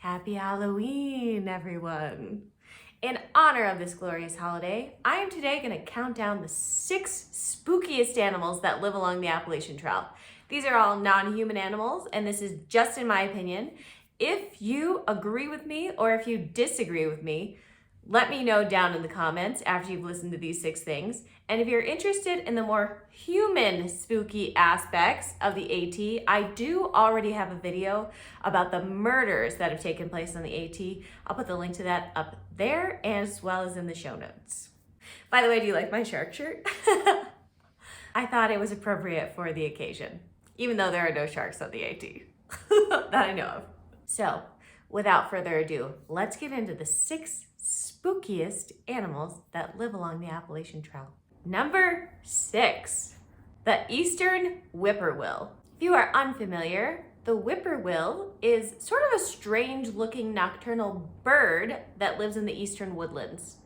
Happy Halloween, everyone! In honor of this glorious holiday, I am today going to count down the 6 spookiest animals that live along the Appalachian Trail. These are all non-human animals, and this is just in my opinion. If you agree with me or if you disagree with me, let me know down in the comments after you've listened to these 6 things. And if you're interested in the more human spooky aspects of the AT, I do already have a video about the murders that have taken place on the AT. I'll put the link to that up there as well as in the show notes. By the way, do you like my shark shirt? I thought it was appropriate for the occasion, even though there are no sharks on the AT that I know of. So, without further ado, let's get into the 6 spookiest animals that live along the Appalachian Trail. Number 6, the eastern whippoorwill. If you are unfamiliar, the whippoorwill is sort of a strange looking nocturnal bird that lives in the eastern woodlands.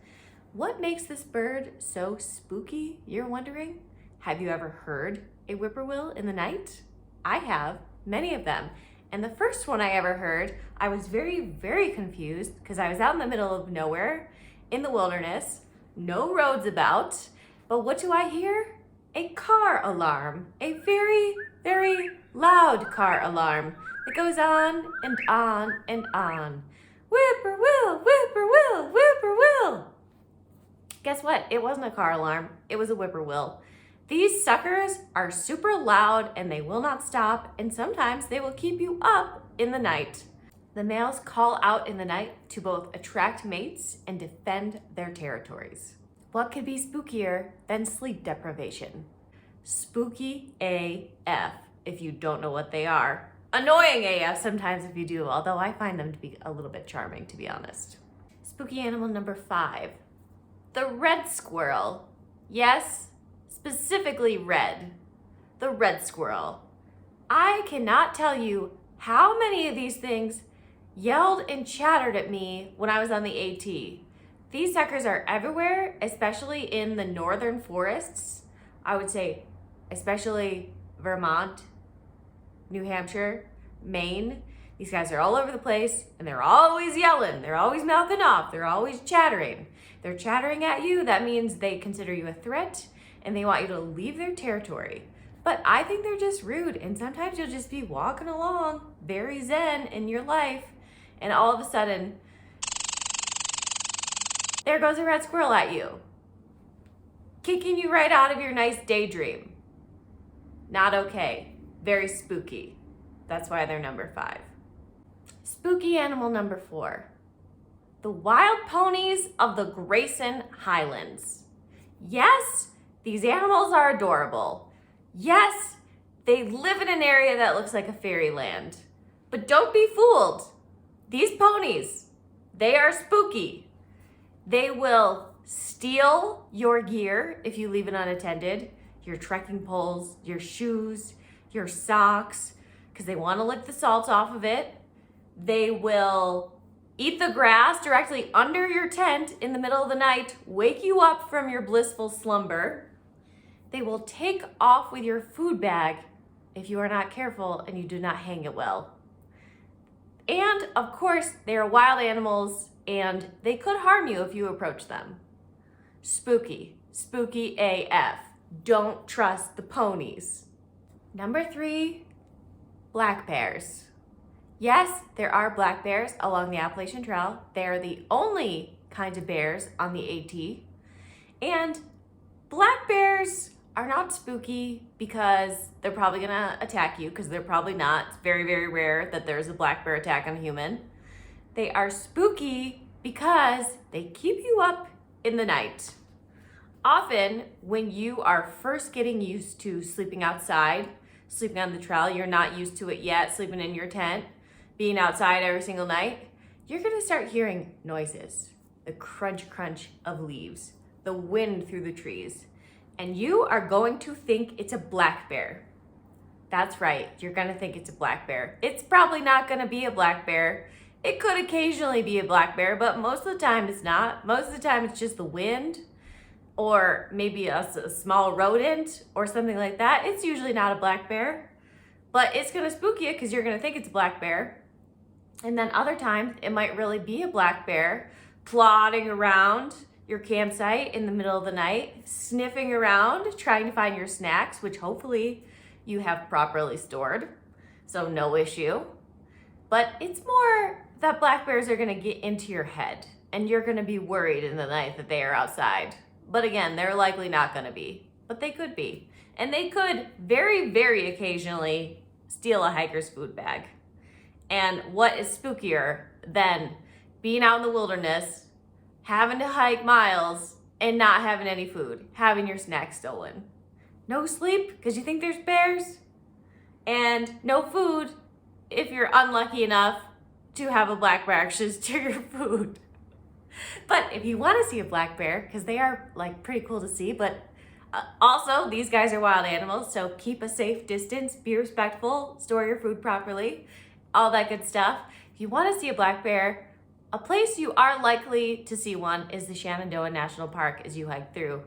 What makes this bird so spooky, you're wondering? Have you ever heard a whippoorwill in the night? I have, many of them. And the first one I ever heard, I was very confused because I was out in the middle of nowhere in the wilderness, no roads about, but what do I hear? A car alarm, a very loud car alarm that goes on and on and on. Whippoorwill, whippoorwill, whippoorwill. Guess what? It wasn't a car alarm, it was a whippoorwill. These suckers are super loud and they will not stop, and sometimes they will keep you up in the night. The males call out in the night to both attract mates and defend their territories. What could be spookier than sleep deprivation? Spooky AF, if you don't know what they are. Annoying AF sometimes if you do, although I find them to be a little bit charming, to be honest. Spooky animal number 5, the red squirrel. Yes, specifically red, the red squirrel. I cannot tell you how many of these things yelled and chattered at me when I was on the AT. These suckers are everywhere, especially in the northern forests. I would say especially Vermont, New Hampshire, Maine. These guys are all over the place and they're always yelling. They're always mouthing off. They're always chattering. They're chattering at you. That means they consider you a threat and they want you to leave their territory. But I think they're just rude, and sometimes you'll just be walking along very zen in your life and all of a sudden, there goes a red squirrel at you, kicking you right out of your nice daydream. Not okay, very spooky. That's why they're number 5. Spooky animal number 4, the wild ponies of the Grayson Highlands. Yes, these animals are adorable. Yes, they live in an area that looks like a fairyland. But don't be fooled. These ponies, they are spooky. They will steal your gear if you leave it unattended, your trekking poles, your shoes, your socks, because they want to lick the salt off of it. They will eat the grass directly under your tent in the middle of the night, wake you up from your blissful slumber. They will take off with your food bag if you are not careful and you do not hang it well. And of course, they are wild animals and they could harm you if you approach them. Spooky, spooky AF. Don't trust the ponies. Number 3, black bears. Yes, there are black bears along the Appalachian Trail. They are the only kind of bears on the AT. And black bears are not spooky because they're probably gonna attack you, because they're probably not. It's very rare that there's a black bear attack on a human. They are spooky because they keep you up in the night. Often when you are first getting used to sleeping outside, sleeping on the trail, you're not used to it yet, sleeping in your tent, being outside every single night, you're gonna start hearing noises, the crunch of leaves, the wind through the trees. And you are going to think it's a black bear. That's right, you're gonna think it's a black bear. It's probably not gonna be a black bear. It could occasionally be a black bear, but most of the time it's not. Most of the time it's just the wind or maybe a small rodent or something like that. It's usually not a black bear, but it's gonna spook you because you're gonna think it's a black bear. And then other times it might really be a black bear plodding around your campsite in the middle of the night, sniffing around, trying to find your snacks, which hopefully you have properly stored, so no issue. But it's more that black bears are gonna get into your head and you're gonna be worried in the night that they are outside. But again, they're likely not gonna be, but they could be. And they could very, very occasionally steal a hiker's food bag. And what is spookier than being out in the wilderness, having to hike miles and not having any food, having your snacks stolen? No sleep because you think there's bears, and no food if you're unlucky enough to have a black bear actually steal your food. But if you want to see a black bear, because they are like pretty cool to see, but also these guys are wild animals, so keep a safe distance, be respectful, store your food properly, all that good stuff. If you want to see a black bear, a place you are likely to see one is the Shenandoah National Park as you hike through.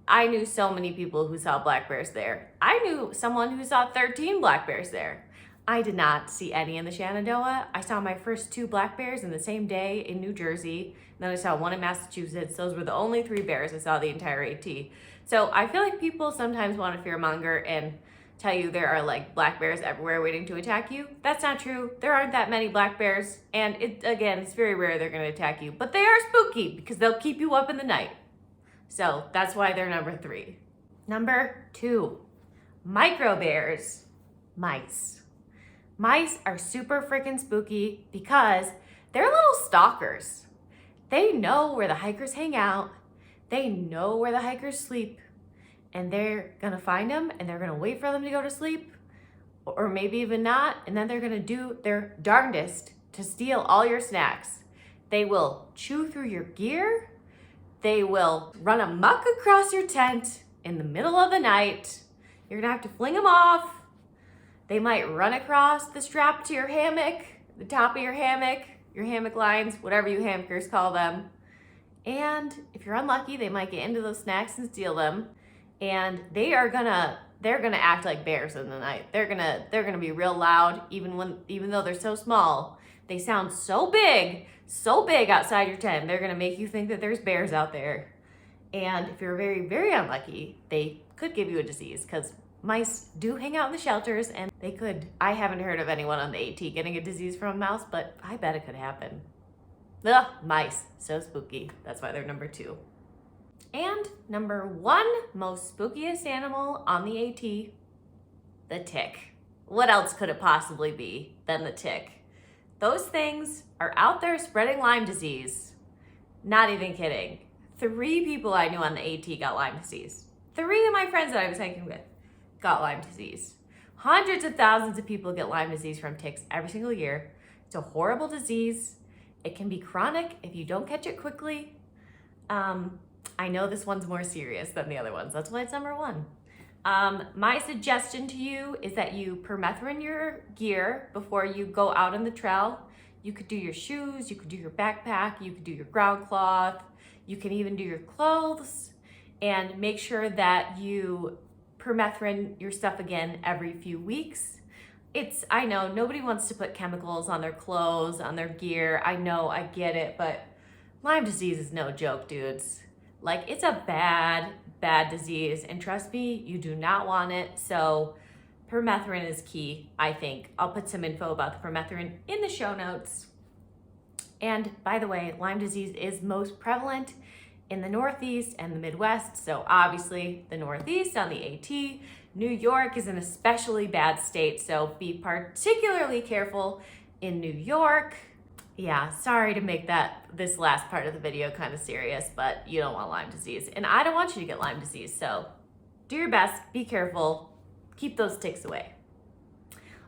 I knew so many people who saw black bears there. I knew someone who saw 13 black bears there. I did not see any in the Shenandoah. I saw my first 2 black bears in the same day in New Jersey. Then I saw one in Massachusetts. Those were the only 3 bears I saw the entire AT. So I feel like people sometimes want to fearmonger and tell you there are like black bears everywhere waiting to attack you. That's not true. There aren't that many black bears. And it's very rare they're going to attack you. But they are spooky because they'll keep you up in the night. So that's why they're number 3. Number 2, micro bears, mice. Mice are super freaking spooky because they're little stalkers. They know where the hikers hang out. They know where the hikers sleep, and they're gonna find them and they're gonna wait for them to go to sleep, or maybe even not, and then they're gonna do their darndest to steal all your snacks. They will chew through your gear. They will run amok across your tent in the middle of the night. You're gonna have to fling them off. They might run across the strap to your hammock, the top of your hammock lines, whatever you hammockers call them. And if you're unlucky, they might get into those snacks and steal them. And they're gonna act like bears in the night. They're gonna be real loud, even though they're so small. They sound so big outside your tent. They're gonna make you think that there's bears out there. And if you're very, very unlucky, they could give you a disease, because mice do hang out in the shelters and they could. I haven't heard of anyone on the AT getting a disease from a mouse, but I bet it could happen. Ugh, mice, so spooky. That's why they're number 2. And number 1 most spookiest animal on the AT, the tick. What else could it possibly be than the tick? Those things are out there spreading Lyme disease. Not even kidding. 3 people I knew on the AT got Lyme disease. 3 of my friends that I was hiking with got Lyme disease. Hundreds of thousands of people get Lyme disease from ticks every single year. It's a horrible disease. It can be chronic if you don't catch it quickly. I know this one's more serious than the other ones. That's why it's number 1. My suggestion to you is that you permethrin your gear before you go out on the trail. You could do your shoes, you could do your backpack, you could do your ground cloth, you can even do your clothes, and make sure that you permethrin your stuff again every few weeks. I know nobody wants to put chemicals on their clothes, on their gear. I know, I get it, but Lyme disease is no joke, dudes. Like, it's a bad, bad disease, and trust me, you do not want it. So permethrin is key, I think. I'll put some info about the permethrin in the show notes. And by the way, Lyme disease is most prevalent in the Northeast and the Midwest. So obviously the Northeast on the AT. New York is an especially bad state, so be particularly careful in New York. Yeah, sorry to make this last part of the video kind of serious, but you don't want Lyme disease. And I don't want you to get Lyme disease, so do your best, be careful, keep those ticks away.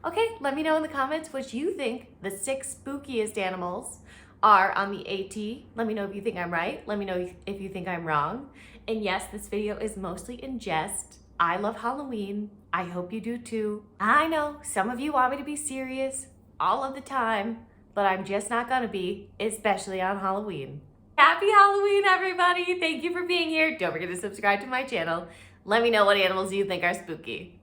Okay, let me know in the comments what you think the 6 spookiest animals are on the AT. Let me know if you think I'm right. Let me know if you think I'm wrong. And yes, this video is mostly in jest. I love Halloween. I hope you do too. I know some of you want me to be serious all of the time, but I'm just not gonna be, especially on Halloween. Happy Halloween, everybody. Thank you for being here. Don't forget to subscribe to my channel. Let me know what animals you think are spooky.